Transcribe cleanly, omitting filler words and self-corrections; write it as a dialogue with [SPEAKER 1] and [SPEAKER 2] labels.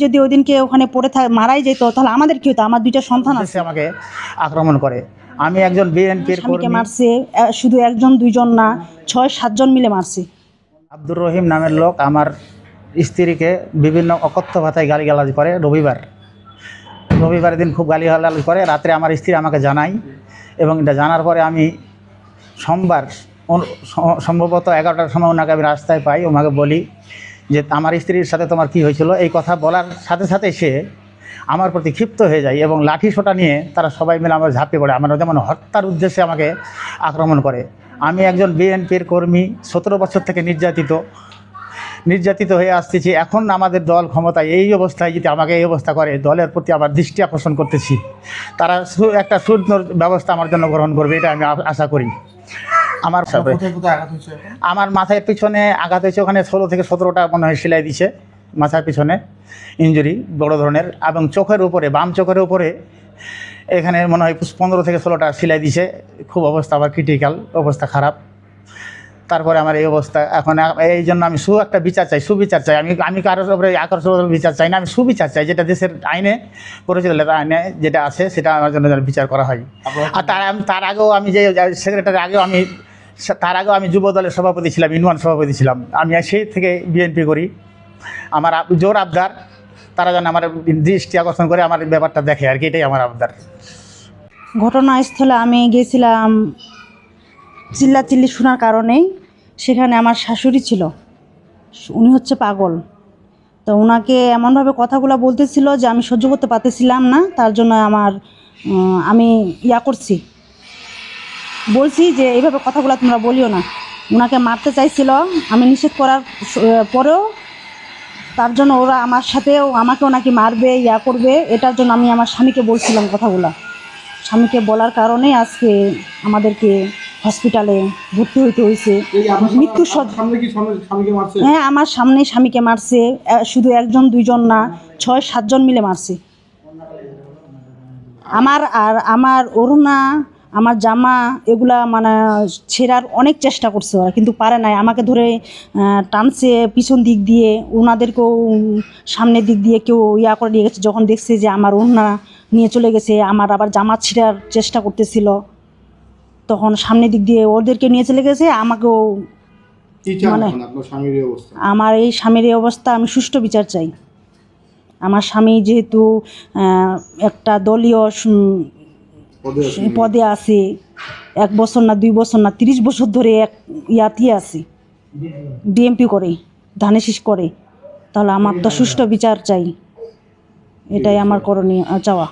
[SPEAKER 1] যদি ওই দিনকে ওখানে পড়ে মারাই যেত তাহলে আমাদের কি হতো? আমার দুইটা সন্তান আছে।
[SPEAKER 2] আমাকে আক্রমণ করে। আমি একজন বিএনপির
[SPEAKER 1] স্বামীকে মারছে, শুধু একজন দুইজন না, 6-7 জন মিলে মারছে।
[SPEAKER 2] আব্দুর রহিম নামের লোক আমার স্ত্রীকে বিভিন্ন অকথ্য ভাষায় গালিগালাজ করে। রবিবারের দিন খুব গালিগালাজ করে। রাত্রে আমার স্ত্রী আমাকে জানায় এবং এটা জানার পরে আমি সোমবার সম্ভবত 11টার সময় ওনাকে আমি রাস্তায় পাই। ওনাকে বলি যে আমার স্ত্রীর সাথে তোমার কি হয়েছিল। এই কথা বলার সাথে সাথে সে আমার প্রতি ক্ষিপ্ত হয়ে যায় এবং লাঠি সোঁটা নিয়ে তারা সবাই মিলে আমার ঝাঁপিয়ে পড়ে, আমার যেমন হত্যার উদ্দেশ্যে আমাকে আক্রমণ করে। আমি একজন বিএনপির কর্মী, 17 বছর থেকে নির্যাতিত হয়ে আসতেছি। এখন আমাদের দল ক্ষমতায়, এই অবস্থায় যদি আমাকে এই অবস্থা করে, দলের প্রতি আবার দৃষ্টি আকর্ষণ করতেছি। তারা একটা সুন্দর ব্যবস্থা আমার জন্য গ্রহণ করবে, এটা আমি আশা করি। আমার মাথার পিছনে আঘাত হয়েছে, ওখানে 16 থেকে 17টা মনে হয় সেলাই দিছে মাথার পিছনে, ইঞ্জুরি বড় ধরনের। এবং চোখের উপরে, বাম চোখের উপরে এখানে মনে হয় 15 থেকে 16টা সেলাই দিছে। খুব অবস্থা আবার ক্রিটিক্যাল, অবস্থা খারাপ। তারপরে আমার এই অবস্থা। এখন এই জন্য আমি একটা বিচার চাই, সুবিচার চাই। আমি কারোর উপরে আকর্ষণ বিচার চাই না, আমি সুবিচার চাই, যেটা দেশের আইনে পরিচালিত আইনে যেটা আছে সেটা আমার জন্য যেন বিচার করা হয়। আর তার আগেও আমি যে সেক্রেটারি তার আগেও আমি যুব দলের সভাপতি ছিলাম, ইউনিয়ন সভাপতি ছিলাম। আমি সেই থেকে বিএনপি করি। আমার জোর আবদার তারা যেন আমার দৃষ্টি আকর্ষণ করে আমার ব্যাপারটা দেখে আর কি, এটাই আমার আবদার।
[SPEAKER 1] ঘটনাস্থলে আমি গেছিলাম চিল্লাচিল্লি শোনার কারণেই। সেখানে আমার শাশুড়ি ছিল, উনি হচ্ছে পাগল। তো ওনাকে এমনভাবে কথাগুলো বলতেছিল যে আমি সহ্য করতে পারতেছিলাম না। তার জন্য আমি বলছি যে এইভাবে কথাগুলো তোমরা বলিও না। ওনাকে মারতে চাইছিল, আমি নিষেধ করার পরেও তার জন্য ওরা আমার সাথেও আমাকেও নাকি মারবে, করবে। এটার জন্য আমি আমার স্বামীকে বলছিলাম কথাগুলো। স্বামীকে বলার কারণেই আজকে আমাদেরকে হসপিটালে ভর্তি হইতে হয়েছে। হ্যাঁ, আমার সামনে স্বামীকে মারছে, শুধু একজন দুইজন না, 6-7 জন মিলে মারছে। আমার ওড়না, আমার জামা এগুলা মানে ছেঁড়ার অনেক চেষ্টা করছে ওরা, কিন্তু পারে নাই। আমাকে ধরে টানছে পিছন দিক দিয়ে, ওনাদেরকেও সামনের দিক দিয়ে কেউ করে নিয়ে গেছে। যখন দেখছে যে আমার ওড়না নিয়ে চলে গেছে, আমার আবার জামা ছিঁড়ার চেষ্টা করতেছিল, তখন সামনের দিক দিয়ে ওদেরকে নিয়ে চলে গেছে। আমাকেও মানে আমার এই স্বামীর এই অবস্থা, আমি সুষ্ঠু বিচার চাই। আমার স্বামী যেহেতু একটা দলীয় পদে আছে, 1 বছর না 2 বছর না 30 বছর ধরে আছে, বিএমপি করে, ধানের শীষ করে, তাহলে আমার তো সুষ্ঠু বিচার চাই। এটাই আমার করণীয় চাওয়া।